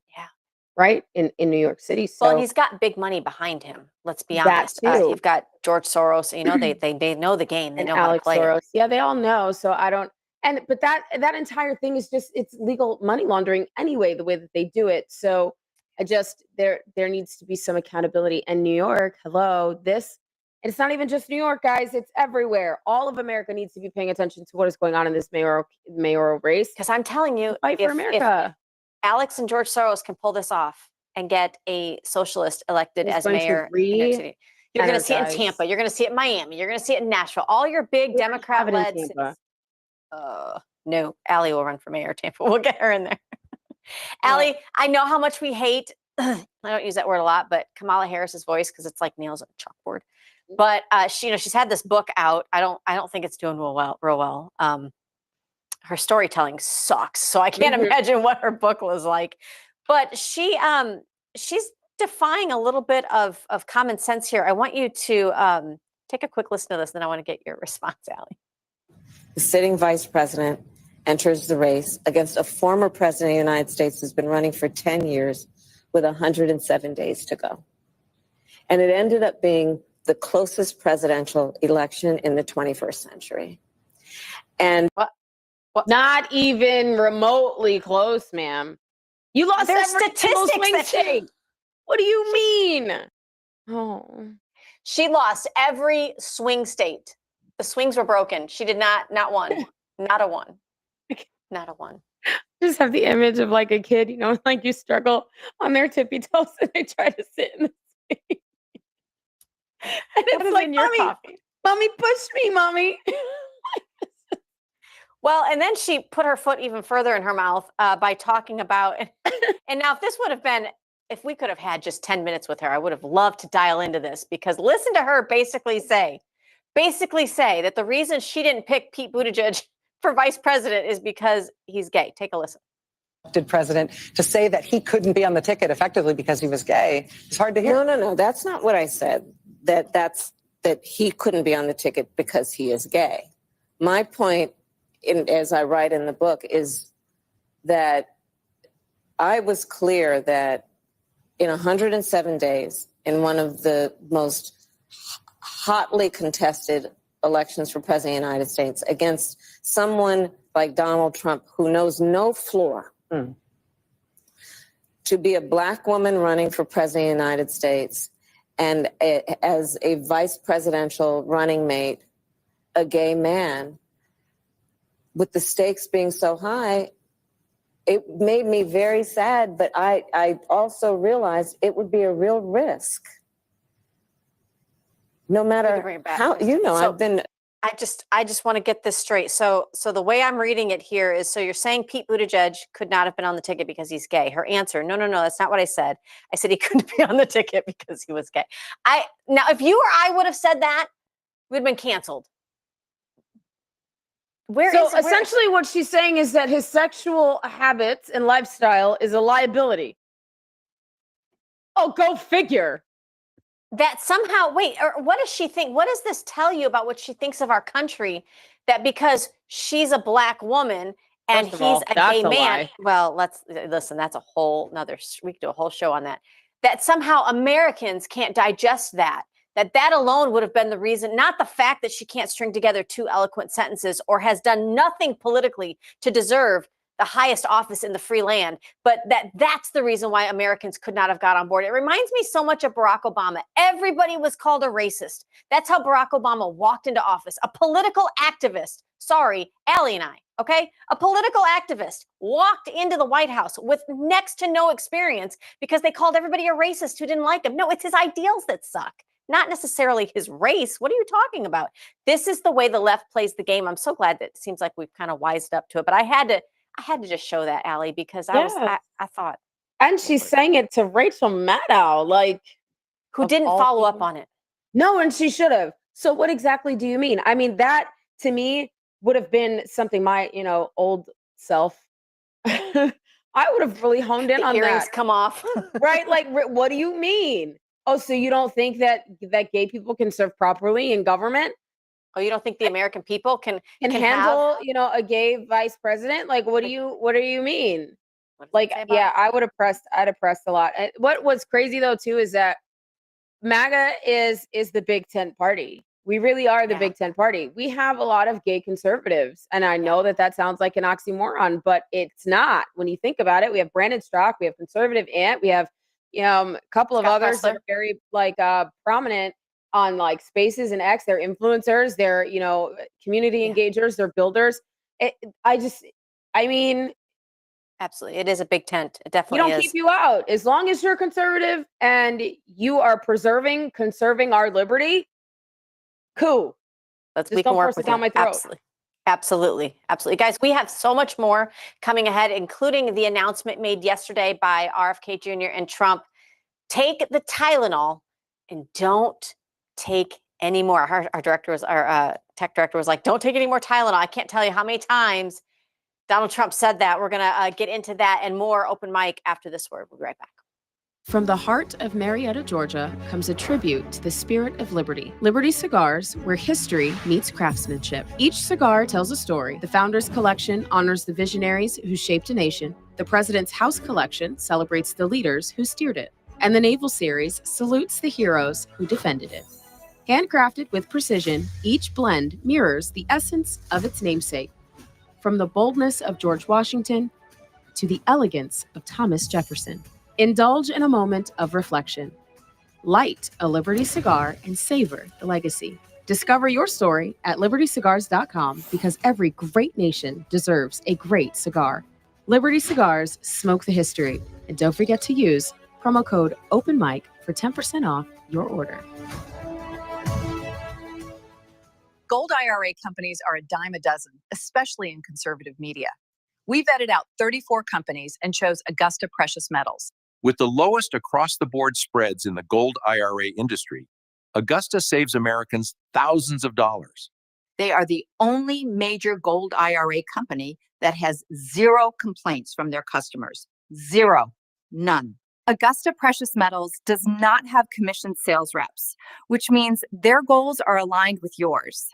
New York City. So
Well, and he's got big money behind him. Let's be
that
honest.
too.
You've got George Soros. You know, they know the game. They
and
know how to
Alex
play
Soros.
it.
Yeah, they all know. So I don't. But that entire thing is just, it's legal money laundering anyway, the way that they do it. So there needs to be some accountability. And New York, hello, it's not even just New York, guys. It's everywhere. All of America needs to be paying attention to what is going on in this mayoral race.
Because I'm telling you,
Fight for America.
If Alex and George Soros can pull this off and get a socialist elected as mayor in New York City, you're going to see it in Tampa. You're going to see it in Miami. You're going to see it in Nashville. All your big Democrat-led cities. No, Allie will run for mayor of Tampa. We'll get her in there. Allie, I know how much we hate, I don't use that word a lot, but Kamala Harris's voice, because it's like nails on a chalkboard. But she's had this book out. I don't think it's doing real well. Her storytelling sucks, so I can't imagine what her book was like. But she's defying a little bit of common sense here. I want you to take a quick listen to this, and then I want to get your response, Allie.
The sitting vice president enters the race against a former president of the United States who's been running for 10 years with 107 days to go. And it ended up being the closest presidential election in the 21st century. And
not even remotely close, ma'am. You lost
There's
every
statistics
swing
that
state. What do you mean? Oh,
she lost every swing state. The swings were broken. She did not one, not a one, not a one.
Just have the image of like a kid, like you struggle on their tippy toes and they try to sit in the seat. And it's like, mommy, push me, mommy.
Well, and then she put her foot even further in her mouth by talking about, and now if we could have had just 10 minutes with her, I would have loved to dial into this, because listen to her basically say that the reason she didn't pick Pete Buttigieg for vice president is because he's gay. Take a listen.
President to say that he couldn't be on the ticket effectively because he was gay. It's hard to hear.
No. That's not what I said. That he couldn't be on the ticket because he is gay. My point, as I write in the book, is that I was clear that in 107 days, in one of the most hotly contested elections for president of the United States, against someone like Donald Trump who knows no floor, to be a Black woman running for president of the United States and as a vice presidential running mate, a gay man, with the stakes being so high, it made me very sad, but I also realized it would be a real risk. No matter how,
I just want to get this straight. So the way I'm reading it here is, so you're saying Pete Buttigieg could not have been on the ticket because he's gay. Her answer, no, that's not what I said. I said he couldn't be on the ticket because he was gay. Now, if you or I would have said that, we'd have been canceled.
Essentially what she's saying is that his sexual habits and lifestyle is a liability. Oh, go figure.
That somehow, or what does she think? What does this tell you about what she thinks of our country? That because she's a Black woman and he's a gay man. Well, let's listen. That's a whole nother. We could do a whole show on that. That somehow Americans can't digest that. That alone would have been the reason, not the fact that she can't string together two eloquent sentences or has done nothing politically to deserve the highest office in the free land, but that's the reason why Americans could not have got on board. It reminds me so much of Barack Obama. Everybody was called a racist. That's how Barack Obama walked into office, a political activist Sorry, Allie and I, okay? A political activist walked into the White House with next to no experience because they called everybody a racist who didn't like him. No, it's his ideals that suck, not necessarily his race. What are you talking about? This is the way the left plays the game. I'm so glad that it seems like we've kind of wised up to it, but I had to just show that, Allie, because I thought.
And she's saying it to Rachel Maddow, like,
who didn't follow up on it.
No, and she should have. So what exactly do you mean? I mean, that to me would have been something my, old self, I would have really honed in on
earrings
that.
Come off.
Right? Like, what do you mean? Oh, so you don't think that gay people can serve properly in government?
Oh, you don't think the American people can
handle,
have...
a gay vice president? Like, what do you mean? Like, yeah, I'd have pressed a lot. And what was crazy though, too, is that MAGA is the Big Tent party. We really are the Big Tent party. We have a lot of gay conservatives. And I know that sounds like an oxymoron, but it's not. When you think about it, we have Brandon Strauch, we have Conservative Ant, we have, a couple of others that are very prominent on like Spaces and X. They're influencers, they're, community engagers, they're builders.
Absolutely. It is a big tent. It definitely
we don't keep you out. As long as you're conservative and you are conserving our liberty, cool.
We can work with down my throat. Absolutely. Guys, we have so much more coming ahead, including the announcement made yesterday by RFK Jr. and Trump. Take the Tylenol and don't take any more. Our tech director was like, don't take any more Tylenol. I can't tell you how many times Donald Trump said that. We're going to get into that and more open mic after this word. We'll be right back.
From the heart of Marietta, Georgia, comes a tribute to the spirit of liberty. Liberty Cigars, where history meets craftsmanship. Each cigar tells a story. The Founders Collection honors the visionaries who shaped a nation. The President's House Collection celebrates the leaders who steered it. And the Naval Series salutes the heroes who defended it. Handcrafted with precision, each blend mirrors the essence of its namesake. From the boldness of George Washington to the elegance of Thomas Jefferson. Indulge in a moment of reflection. Light a Liberty cigar and savor the legacy. Discover your story at libertycigars.com because every great nation deserves a great cigar. Liberty Cigars, smoke the history. And don't forget to use promo code OpenMic for 10% off your order.
Gold IRA companies are a dime a dozen, especially in conservative media. We vetted out 34 companies and chose Augusta Precious Metals.
With the lowest across-the-board spreads in the gold IRA industry, Augusta saves Americans thousands of dollars.
They are the only major gold IRA company that has zero complaints from their customers. Zero. None.
Augusta Precious Metals does not have commissioned sales reps, which means their goals are aligned with yours.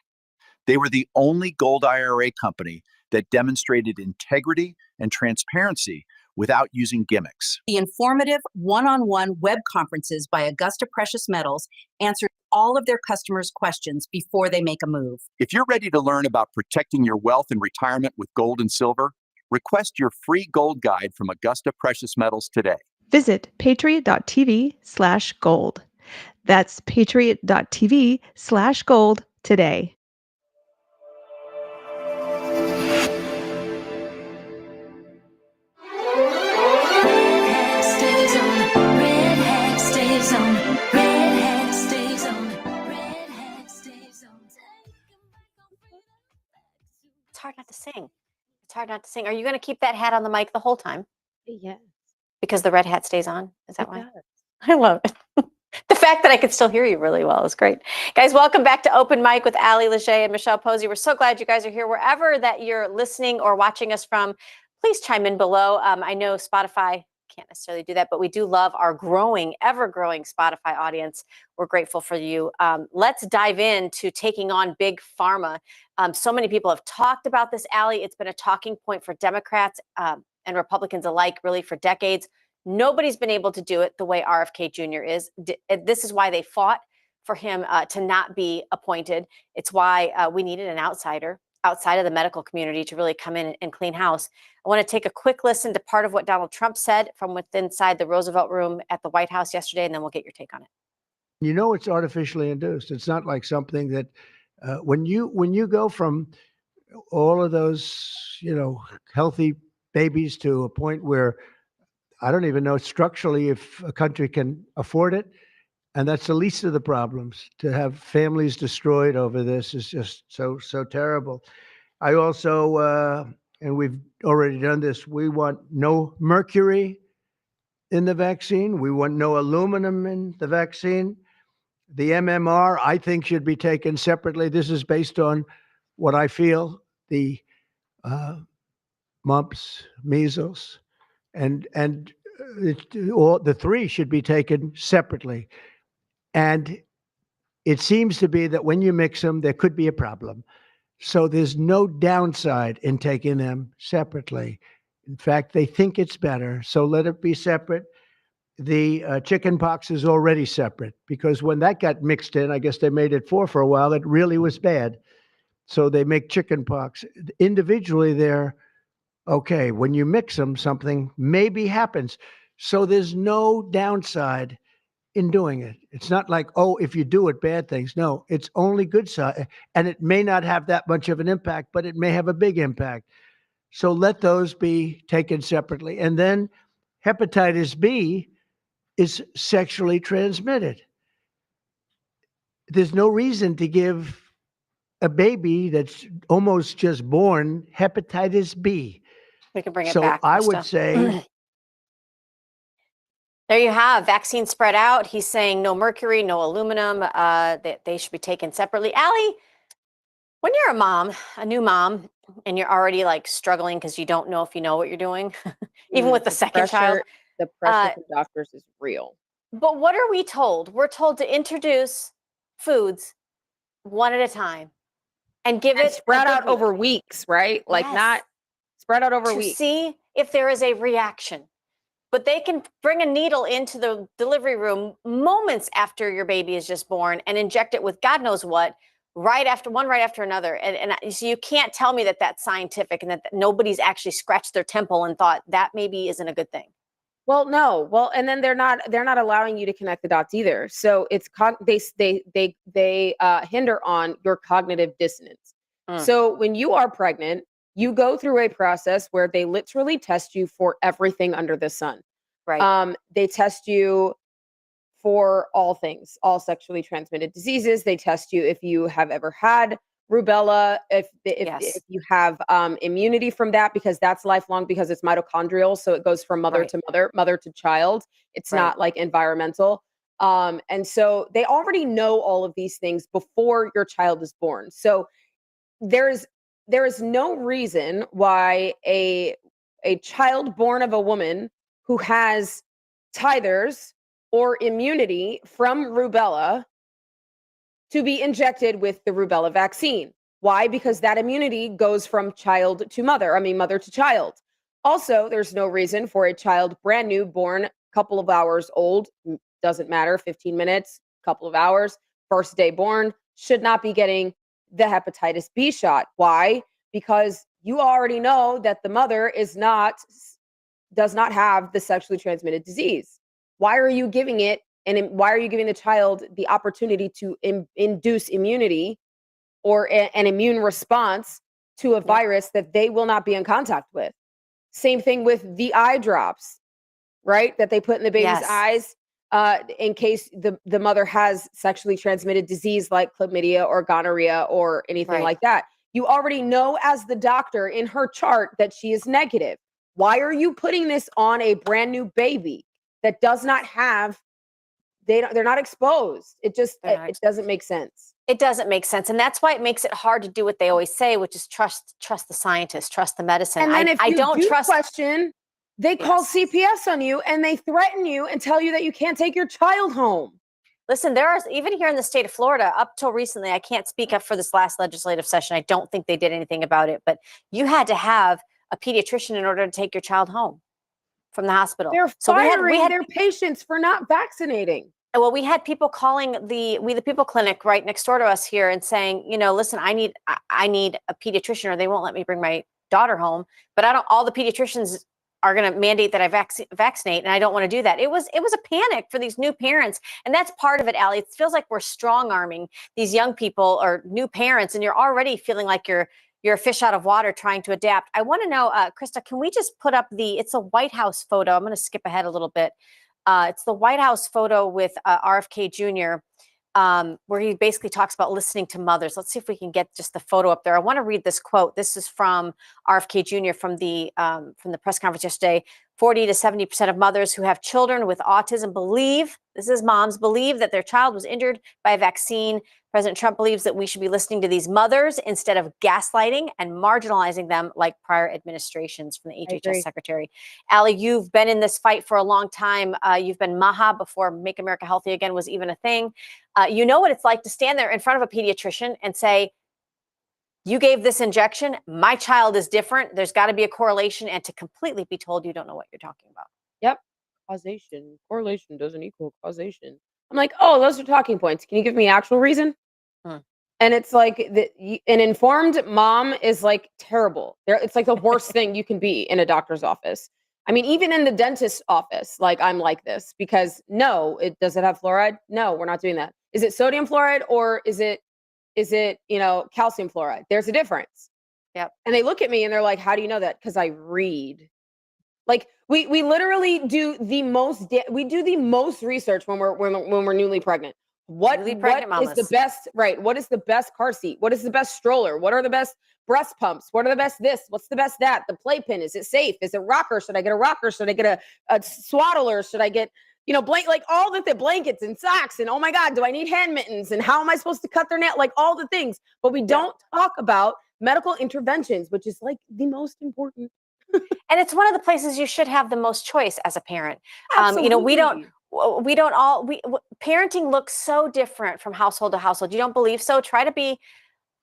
They were the only gold IRA company that demonstrated integrity and transparency without using gimmicks.
The informative one-on-one web conferences by Augusta Precious Metals answer all of their customers' questions before they make a move.
If you're ready to learn about protecting your wealth and retirement with gold and silver, request your free gold guide from Augusta Precious Metals today.
Visit patriot.tv/gold. That's patriot.tv/gold today.
It's hard not to sing. Are you going to keep that hat on the mic the whole time?
Yes.
Because the red hat stays on? Is that why? I love it. The fact that I could still hear you really well is great. Guys, welcome back to Open Mic with Ali Leger and Michelle Posey. We're so glad you guys are here. Wherever that you're listening or watching us from, please chime in below. I know Spotify can't necessarily do that, but we do love our ever-growing Spotify audience. We're grateful for you. Let's dive into taking on Big Pharma. So many people have talked about this, Ali. It's been a talking point for Democrats and Republicans alike, really, for decades. Nobody's been able to do it the way RFK Jr. is. This is why they fought for him to not be appointed. It's why we needed an outsider outside of the medical community to really come in and clean house. I want to take a quick listen to part of what Donald Trump said from inside the Roosevelt Room at the White House yesterday, and then we'll get your take on it.
You know, it's artificially induced. It's not like something that when you go from
all of those, healthy babies to a point where I don't even know structurally if a country can afford it. And that's the least of the problems. To have families destroyed over this is just so terrible. I also, and we've already done this, we want no mercury in the vaccine. We want no aluminum in the vaccine. The MMR, I think, should be taken separately. This is based on what I feel the mumps, measles, and all the three should be taken separately. And it seems to be that when you mix them, there could be a problem. So there's no downside in taking them separately. In fact, they think it's better, so let it be separate. The chicken pox is already separate because when that got mixed in, I guess they made it for a while, it really was bad. So they make chicken pox. Individually, they're okay. When you mix them, something maybe happens. So there's no downside in doing it. It's not like, oh, if you do it, bad things. No, it's only good side. And it may not have that much of an impact, but it may have a big impact. So let those be taken separately. And then hepatitis B is sexually transmitted. There's no reason to give a baby that's almost just born hepatitis B.
We can bring it
so
back.
I would say
there you have vaccine spread out. He's saying no mercury, no aluminum, that they should be taken separately. Allie, when you're a mom, a new mom, and you're already like struggling because you don't know if you know what you're doing, even with the second child.
The pressure from doctors is real.
But what are we told? We're told to introduce foods one at a time and give it
spread out over weeks, right? Like not spread out over weeks.
To see if there is a reaction. But they can bring a needle into the delivery room moments after your baby is just born and inject it with God knows what, right after another. And so you can't tell me that that's scientific and that nobody's actually scratched their temple and thought that maybe isn't a good thing.
Well, no. Well, and then they're not allowing you to connect the dots either. So it's they hinder on your cognitive dissonance. So when you are pregnant, you go through a process where they literally test you for everything under the sun.
Right.
They test you for all things, all sexually transmitted diseases. They test you if you have ever had rubella, if you have immunity from that, because that's lifelong, because it's mitochondrial. So it goes from mother to mother to child. It's not like environmental. And so they already know all of these things before your child is born. So there is no reason why a child born of a woman who has tithers or immunity from rubella to be injected with the rubella vaccine. Why? Because that immunity goes from child to mother, mother to child. Also, there's no reason for a child brand new, born, couple of hours old, doesn't matter, 15 minutes, couple of hours, first day born, should not be getting the hepatitis B shot. Why? Because you already know that the mother does not have the sexually transmitted disease. Why are you giving it? And why are you giving the child the opportunity to induce immunity or an immune response to a virus that they will not be in contact with? Same thing with the eye drops, right? That they put in the baby's eyes in case the mother has sexually transmitted disease like chlamydia or gonorrhea or anything like that. You already know as the doctor in her chart that she is negative. Why are you putting this on a brand new baby that does not have, they're not exposed? It doesn't make sense.
It doesn't make sense. And that's why it makes it hard to do what they always say, which is trust the scientists, trust the medicine.
And then if
I
you
don't
do
trust
question, they call CPS on you and they threaten you and tell you that you can't take your child home.
Listen, there are, even here in the state of Florida, up till recently, I can't speak up for this last legislative session. I don't think they did anything about it, but you had to have a pediatrician in order to take your child home from the hospital.
They're firing their patients for not vaccinating.
Well, we had people calling the We the People clinic right next door to us here and saying, listen, I need a pediatrician or they won't let me bring my daughter home. But all the pediatricians are going to mandate that I vaccinate, and I don't want to do that. It was a panic for these new parents. And that's part of it, Allie. It feels like we're strong arming these young people or new parents, and you're already feeling like you're you're a fish out of water trying to adapt. I want to know, Krista, can we just put up it's a White House photo. I'm going to skip ahead a little bit. It's the White House photo with RFK Jr., where he basically talks about listening to mothers. Let's see if we can get just the photo up there. I want to read this quote. This is from RFK Jr. from the press conference yesterday. 40 to 70% of mothers who have children with autism believe that their child was injured by a vaccine. President Trump believes that we should be listening to these mothers instead of gaslighting and marginalizing them like prior administrations, from the HHS secretary. Allie, you've been in this fight for a long time. You've been MAHA before Make America Healthy Again was even a thing. You know what it's like to stand there in front of a pediatrician and say, you gave this injection, my child is different. There's got to be a correlation, and to completely be told you don't know what you're talking about.
Yep. Causation. Correlation doesn't equal causation. I'm like, oh, those are talking points. Can you give me actual reason? And it's like an informed mom is like terrible. It's like the worst thing you can be in a doctor's office. I mean, even in the dentist's office, like I'm like this because no, does it have fluoride? No, we're not doing that. Is it sodium fluoride or is it calcium fluoride? There's a difference.
Yep. And
they look at me and they're like, how do you know that? Because I read. Like we literally do the most research when we're newly pregnant. What is the best, right? What is the best car seat? What is the best stroller? What are the best breast pumps? What are the best this? What's the best that? The playpen, is it safe? Is it rocker? Should I get a rocker? Should I get a swaddler? Should I get, like all the blankets and socks and oh my God, do I need hand mittens? And how am I supposed to cut their nail? Like all the things, but we don't talk about medical interventions, which is like the most important.
And it's one of the places you should have the most choice as a parent.
Absolutely.
Parenting looks so different from household to household. You don't believe so? Try to be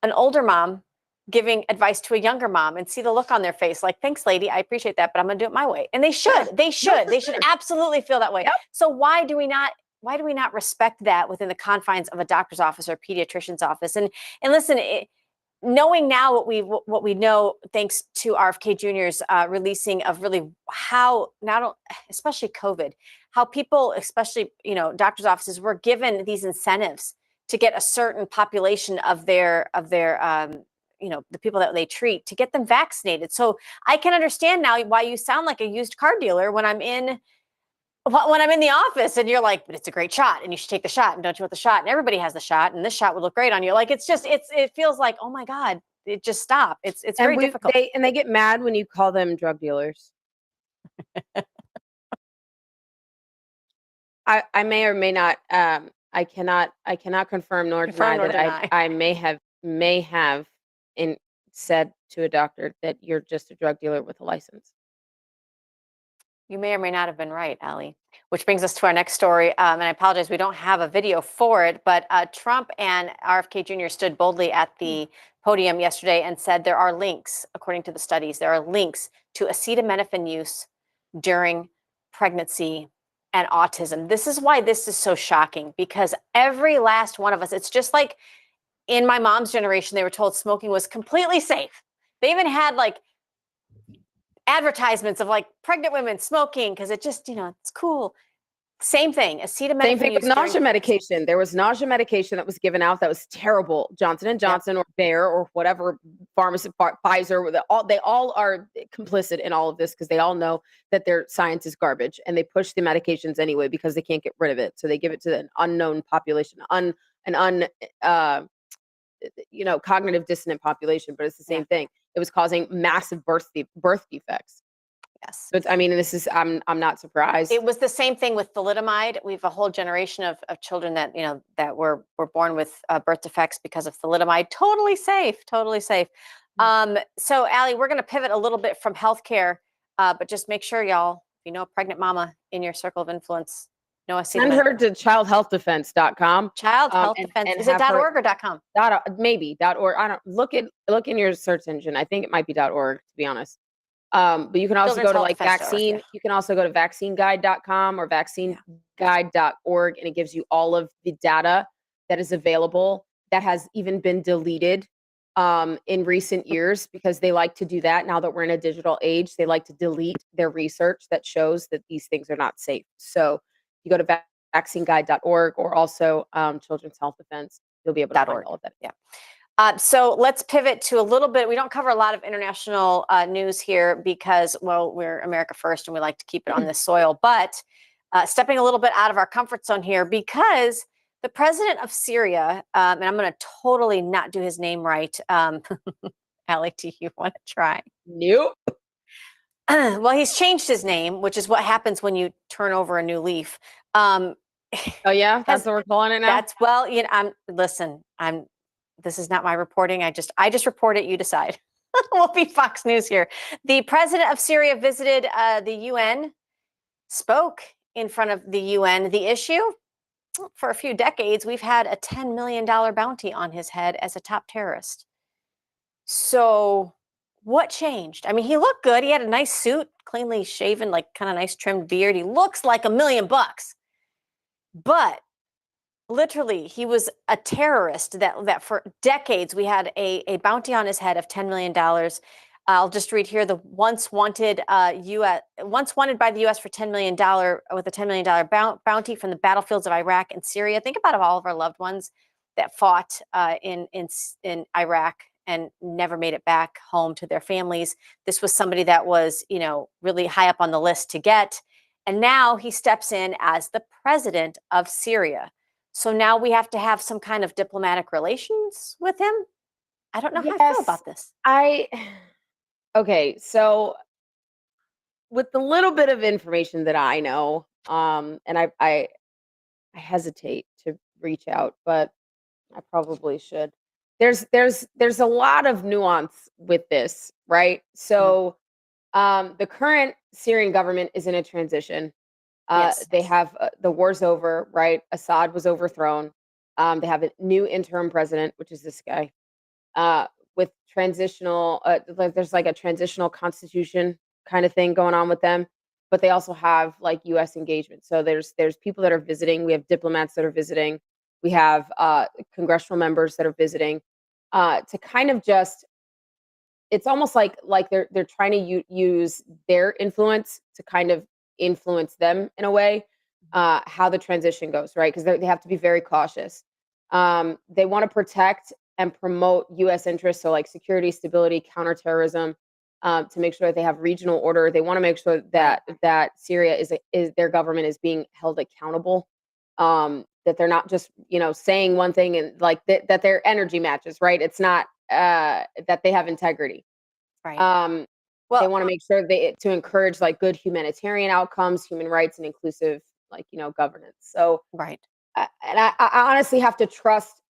an older mom giving advice to a younger mom and see the look on their face. Like, thanks, lady. I appreciate that, but I'm going to do it my way. And they should. They should. They should absolutely feel that way.
Yep.
So why do we not respect that within the confines of a doctor's office or a pediatrician's office? And listen, knowing now what we know, thanks to RFK Jr.'s releasing of really how especially COVID, how people, especially doctors' offices, were given these incentives to get a certain population of their the people that they treat to get them vaccinated. So I can understand now why you sound like a used car dealer when I'm in the office and you're like, but it's a great shot and you should take the shot, and don't you want the shot? And everybody has the shot and this shot would look great on you. Like, it feels like, oh my God, it just stop. It's very difficult.
They get mad when you call them drug dealers. I may or may not, I cannot confirm nor deny that I may have said to a doctor that you're just a drug dealer with a license.
You may or may not have been right, Allie, which brings us to our next story. And I apologize, we don't have a video for it, but Trump and RFK Jr. stood boldly at the podium yesterday and said there are links, according to the studies, there are links to acetaminophen use during pregnancy and autism. This is why this is so shocking, because every last one of us, it's just like in my mom's generation, they were told smoking was completely safe. They even had like advertisements of like pregnant women smoking because it just, it's cool. Same thing. Acetaminophen.
Same thing with nausea medication. There was nausea medication that was given out that was terrible. Johnson & Johnson or Bayer or whatever pharmacy, Pfizer, they all are complicit in all of this because they all know that their science is garbage and they push the medications anyway because they can't get rid of it. So they give it to an unknown population, cognitive dissonant population, but it's the same thing. It was causing massive birth defects.
Yes.
But this is, I'm not surprised.
It was the same thing with thalidomide. We have a whole generation of children that, that were born with birth defects because of thalidomide. Totally safe. So Allie, we're going to pivot a little bit from healthcare, but just make sure y'all, if a pregnant mama in your circle of influence, know acetaminophen.
Send her to childhealthdefense.com.
Child Health Defense. Is it .org or .com?
Maybe .org. I don't look in your search engine. I think it might be .org, to be honest. But you can also go to like vaccine. You can also go to vaccineguide.com or vaccineguide.org, and it gives you all of the data that is available that has even been deleted in recent years, because they like to do that now that we're in a digital age. They like to delete their research that shows that these things are not safe. So you go to vaccineguide.org or also Children's Health Defense. You'll be able to find all of that.
Yeah. So let's pivot to a little bit. We don't cover a lot of international news here because, well, we're America first and we like to keep it on this soil. But stepping a little bit out of our comfort zone here because the president of Syria, and I'm going to totally not do his name right. Allie, do you want to try?
Nope.
Well, he's changed his name, which is what happens when you turn over a new leaf.
Oh yeah, that's what we're calling it now.
That's this is not my reporting. I just report it. You decide. We'll be Fox News here. The president of Syria visited the UN, spoke in front of the UN. The issue, for a few decades, we've had a $10 million bounty on his head as a top terrorist. So what changed? I mean, he looked good. He had a nice suit, cleanly shaven, like kind of nice trimmed beard. He looks like $1 million. But literally, he was a terrorist that for decades we had a bounty on his head of $10 million. I'll just read here: the once wanted by the U.S. for $10 million with a $10 million bounty from the battlefields of Iraq and Syria. Think about all of our loved ones that fought in Iraq and never made it back home to their families. This was somebody that was, really high up on the list to get, and now he steps in as the president of Syria. So now we have to have some kind of diplomatic relations with him. I don't know how I feel about this.
Okay, so with the little bit of information that I know, and I hesitate to reach out, but I probably should. There's a lot of nuance with this, right? So the current Syrian government is in a transition. They have the war's over, right? Assad was overthrown. They have a new interim president, which is this guy, with transitional. There's like a transitional constitution kind of thing going on with them, but they also have like U.S. engagement. So there's people that are visiting. We have diplomats that are visiting. We have congressional members that are visiting to kind of just. It's almost like they're trying to use their influence to kind of influence them in a way, how the transition goes, right? Because they have to be very cautious. They want to protect and promote U.S. interests, so like security, stability, counterterrorism, to make sure that they have regional order. They want to make sure that Syria is their government is being held accountable, that they're not just saying one thing and like that their energy matches, right? It's not that they have integrity,
right?
They want to make sure to encourage like good humanitarian outcomes, human rights, and inclusive governance. So
right.
And I honestly have to trust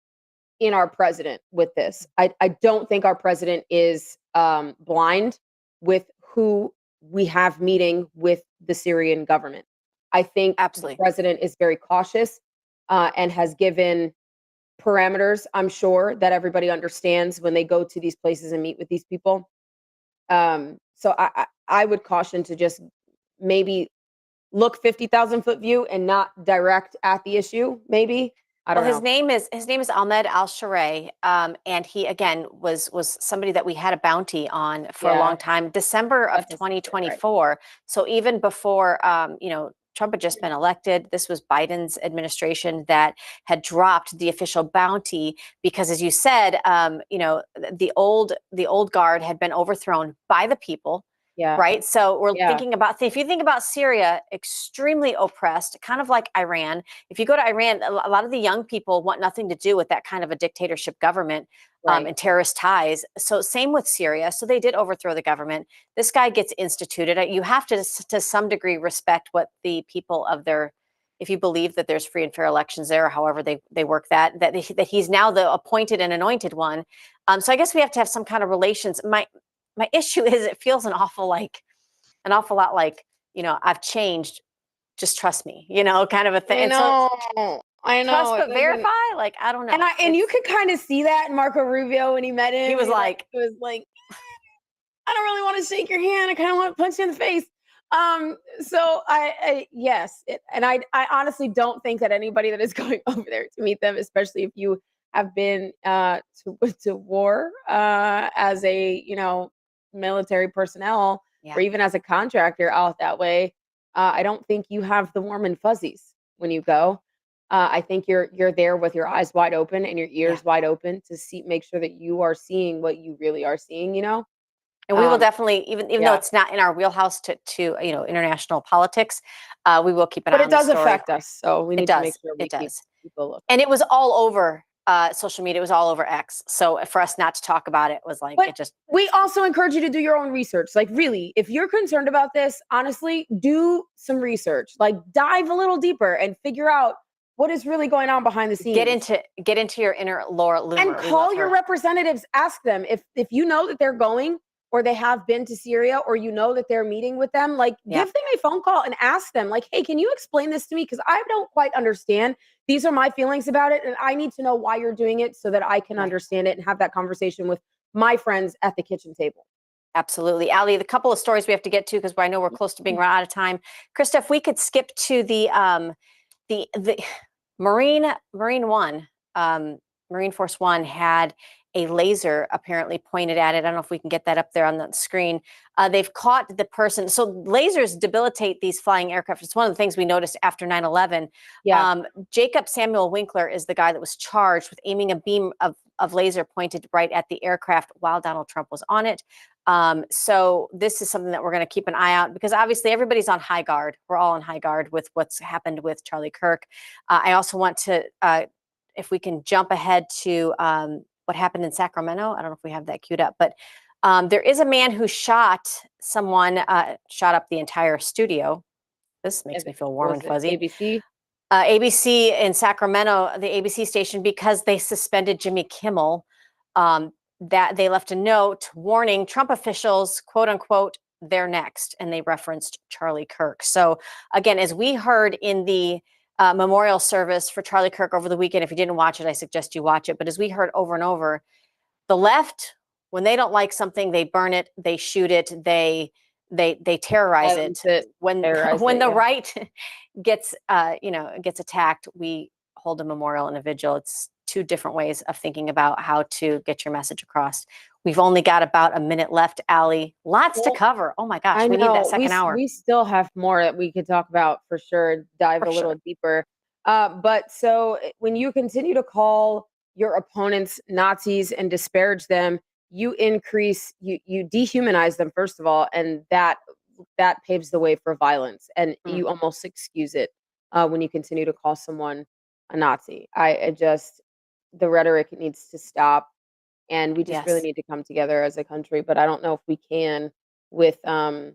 in our president with this. I don't think our president is blind with who we have meeting with the Syrian government. I think
absolutely
the president is very cautious and has given parameters, I'm sure, that everybody understands when they go to these places and meet with these people. So I would caution to just maybe look 50,000 foot view and not direct at the issue. Maybe I don't know.
His name is Ahmed Al-Sharai, and he again was somebody that we had a bounty on for a long time. December of 2024. Right. So even before Trump had just been elected, this was Biden's administration that had dropped the official bounty because, as you said, the old guard had been overthrown by the people.
Yeah.
Right. So we're thinking about, if you think about Syria, extremely oppressed, kind of like Iran. If you go to Iran, a lot of the young people want nothing to do with that kind of a dictatorship government and terrorist ties. So same with Syria. So they did overthrow the government. This guy gets instituted. You have to some degree, respect what the people of if you believe that there's free and fair elections there, or however they work that he's now the appointed and anointed one. So I guess we have to have some kind of relations. My issue is it feels an awful lot like, I've changed, just trust me, kind of a thing.
I know.
Trust but verify, like, I don't know.
And you could kind of see that in Marco Rubio when he met him.
He was like,
I don't really want to shake your hand. I kind of want to punch you in the face. So yes. And I honestly don't think that anybody that is going over there to meet them, especially if you have been to war as a, military personnel or even as a contractor out that way, I don't think you have the warm and fuzzies when you go. I think you're there with your eyes wide open and your ears wide open to make sure that you are seeing what you really are seeing, you know?
And we will definitely, even though it's not in our wheelhouse to international politics, we will keep an eye on
But it does
the story.
affect us, so we need to make sure we keep people looking.
And it was all over social media. It was all over X. So for us not to talk about it was like,
We also encourage you to do your own research. Like, really, if you're concerned about this, honestly, do some research. Like, dive a little deeper and figure out what is really going on behind the scenes.
Get into your inner Laura Loomer.
And call your representatives. Ask them if you know that they're going or they have been to Syria, or you know that they're meeting with them, like give them a phone call and ask them, like, hey, can you explain this to me? Because I don't quite understand. These are my feelings about it, and I need to know why you're doing it so that I can understand it and have that conversation with my friends at the kitchen table.
Absolutely. Allie, the couple of stories we have to get to, because I know we're close to being run out of time. Krista, if we could skip to the Marine Force One had a laser apparently pointed at it. I don't know if we can get that up there on the screen. They've caught the person. So lasers debilitate these flying aircraft. It's one of the things we noticed after 9/11. Jacob Samuel Winkler is the guy that was charged with aiming a beam of laser pointed right at the aircraft while Donald Trump was on it. So this is something that we're going to keep an eye out, because obviously everybody's on high guard. We're all on high guard with what's happened with Charlie Kirk. I also want to, if we can jump ahead to what happened in Sacramento. I don't know if we have that queued up, but there is a man who shot someone, shot up the entire studio. This makes me feel warm and fuzzy.
ABC?
ABC in Sacramento, the ABC station, because they suspended Jimmy Kimmel, that they left a note warning Trump officials, quote unquote, they're next. And they referenced Charlie Kirk. So again, as we heard in the memorial service for Charlie Kirk over the weekend, if you didn't watch it, I suggest you watch it. But as we heard over and over, the left, when they don't like something, they burn it, they shoot it, they terrorize it. When the right gets attacked, we hold a memorial and a vigil. It's two different ways of thinking about how to get your message across. We've only got about a minute left, Allie. Lots to cover. Oh my gosh, we need that second hour.
We still have more that we could talk about for sure, dive a little deeper. But so when you continue to call your opponents Nazis and disparage them, you dehumanize them, first of all, and that paves the way for violence. And you almost excuse it when you continue to call someone a Nazi. The rhetoric needs to stop. And we just really need to come together as a country. But I don't know if we can with the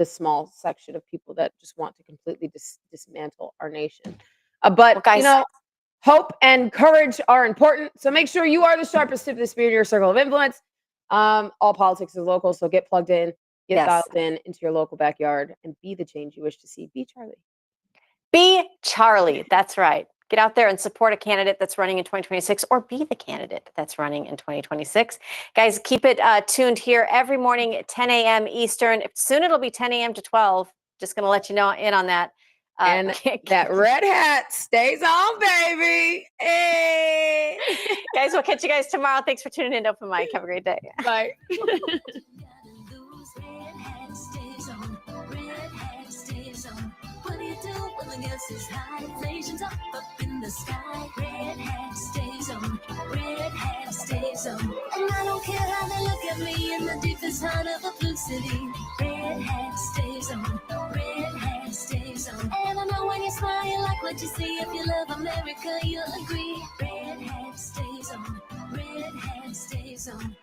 small section of people that just want to completely dismantle our nation. But guys, hope and courage are important. So make sure you are the sharpest tip of the spear in your circle of influence. All politics is local, so get plugged in, get dialed in into your local backyard, and be the change you wish to see. Be Charlie.
Be Charlie. That's right. Get out there and support a candidate that's running in 2026, or be the candidate that's running in 2026. Guys, keep it tuned here every morning at 10 a.m. Eastern. Soon it'll be 10 a.m. to 12. Just going to let you know in on that.
And that red hat stays on, baby. Hey.
Guys, we'll catch you guys tomorrow. Thanks for tuning in to Open Mic. Have a great day.
Bye.
Is high, inflation's up in the sky. Red hat stays on, red hat stays on. And I don't care how they look at me in the deepest heart of a blue city. Red hat stays on, red hat stays on. And I know when you smile, you like what you see. If you love America, you'll agree. Red hat stays on, red hat stays on.